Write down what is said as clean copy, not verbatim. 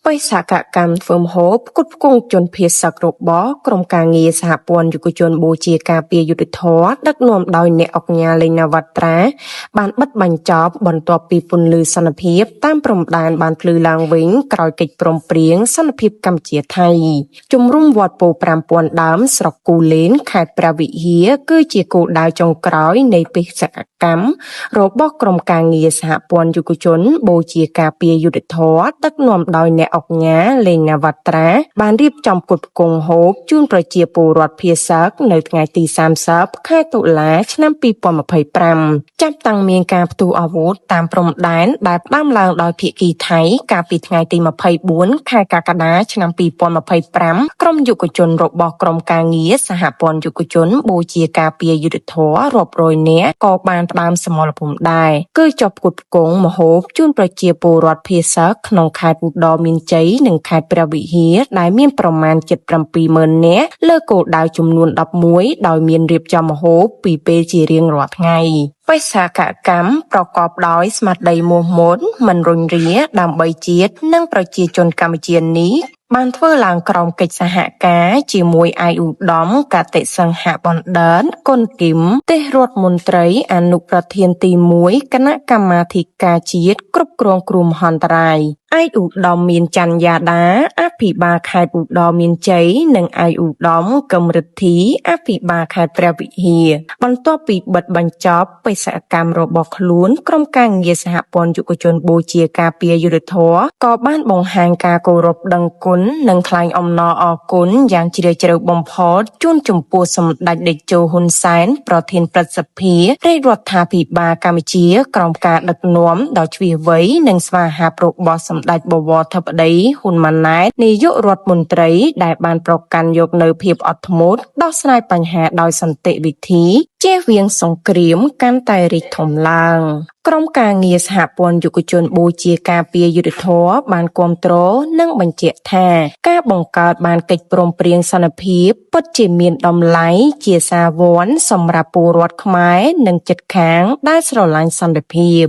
បេសកកម្មធ្វើម្ហូបផ្គត់ផ្គង់ជនភៀសសឹករបស់ក្រុមការងារសហព័ន្ធយុវជនបូជាការពារយុត្តិធម៌ដឹកនាំដោយអ្នកអង្គការលេងណាវ៉ាត្រាបានបិទបញ្ចប់បន្ទាប់ពីពន្លឺសន្តិភាពតាមព្រំដែនបានភ្លឺឡើងវិញក្រោយកិច្ចព្រមព្រៀងសន្តិភាពកម្ពុជាថៃជំរុំវត្តពោធិ៍ 5000 ដើមស្រុកគូលែនខេត្តព្រះវិហារគឺជាគោលដៅចុងក្រោយនៃបេសកកម្មរបស់ក្រុមការងារសហព័ន្ធយុវជនបូជាការពារយុត្តិធម៌ដឹកនាំដោយអ្នកអង្គការលេងណាវ៉ាត្រាបានរៀបចំផ្គត់ផ្គង់ហូបជូនប្រជាពលរដ្ឋភៀសសឹកនៅថ្ងៃទី30ខែតុលាឆ្នាំ2025ចាប់តាំងមានការផ្ទុះអាវុធតាមព្រំដែនដែលផ្ដើមឡើងដោយភាគីថៃកាលពីថ្ងៃទី24ខែកក្កដាឆ្នាំ2025ក្រុមយុវជនរបស់ក្រុមការងារសហព័ន្ធយុវជនបូជាការពារយុត្តិធម៌រាប់រយនាក់ក៏បានផ្ដើមសមរភូមិដែរគឺចុះផ្គត់ផ្គង់ម្ហូបជូនប្រជាពលរដ្ឋភៀសសឹកក្នុងខេត្តឧត្តរមានជ័យនិងខេត្តព្រះវិហារដែលមានប្រមាណ 77000 នាក់លើគោលដៅចំនួន11ដោយមានរៀបចំម្ហូបពីពេលជារៀងរាល់ថ្ងៃបេសកកម្មប្រកបដោយស្មារតីមោះមុតមិនរុញរាដើម្បីជាតិនិងប្រជាជនកម្ពុជានេះបានធ្វើឡើងក្រោមកិច្ចសហការជាមួយឯកឧត្តមកតេសង្ហបណ្ឌិតគុណគឹមទេសរដ្ឋមន្ត្រីអនុប្រធានទី1គណៈកម្មាធិការជាតិគ្រប់គ្រងគ្រោះមហន្តរាយឯកឧត្តមមានច័ន្ទយ៉ាដាអភិបាលខេត្តឧត្តរមានជ័យនិងឯកឧត្តមកឹមរិទ្ធីអភិបាលខេត្តព្រះវិហារបន្ទាប់ពីបិទបញ្ចប់បេសកកម្មរបស់ខ្លួនក្រុមការងារសហព័ន្ធយុវជនបូជាការពារយុត្តិធម៌ក៏បានបង្ហាញការគោរពដឹងគុណនិងថ្លែងអំណរអគុណយ៉ាងជ្រាលជ្រៅបំផុតជូនចំពោះសម្ដេចតេជោហ៊ុនសែនប្រធានព្រឹទ្ធសភារាជរដ្ឋាភិបាលកម្ពុជាក្រោមការដឹកនាំដ៏ឈ្លាសវៃនិងស្វាហាប់របស់សម្ដេចបវរធិបតីហ៊ុនម៉ាណែតនាយករដ្ឋមន្ត្រីដែលបានប្រកាន់យកនូវភាពអត់ធ្មត់ដោះស្រាយបញ្ហាដោយសន្តិវិធីជៀសវាងសង្គ្រាមកាន់តែរីកធំឡើងក្រុមការងារសហព័ន្ធយុវជនបូជាការពារយុត្តិធម៌បានគាំទ្រនិងបញ្ជាក់ថាការបង្កើតបានកិច្ចព្រមព្រៀងសន្តិភាពពិតជាមានតម្លៃជាសាវ័នសម្រាប់ពលរដ្ឋខ្មែរនិងជិតខាងដែលស្រឡាញ់សន្តិភាព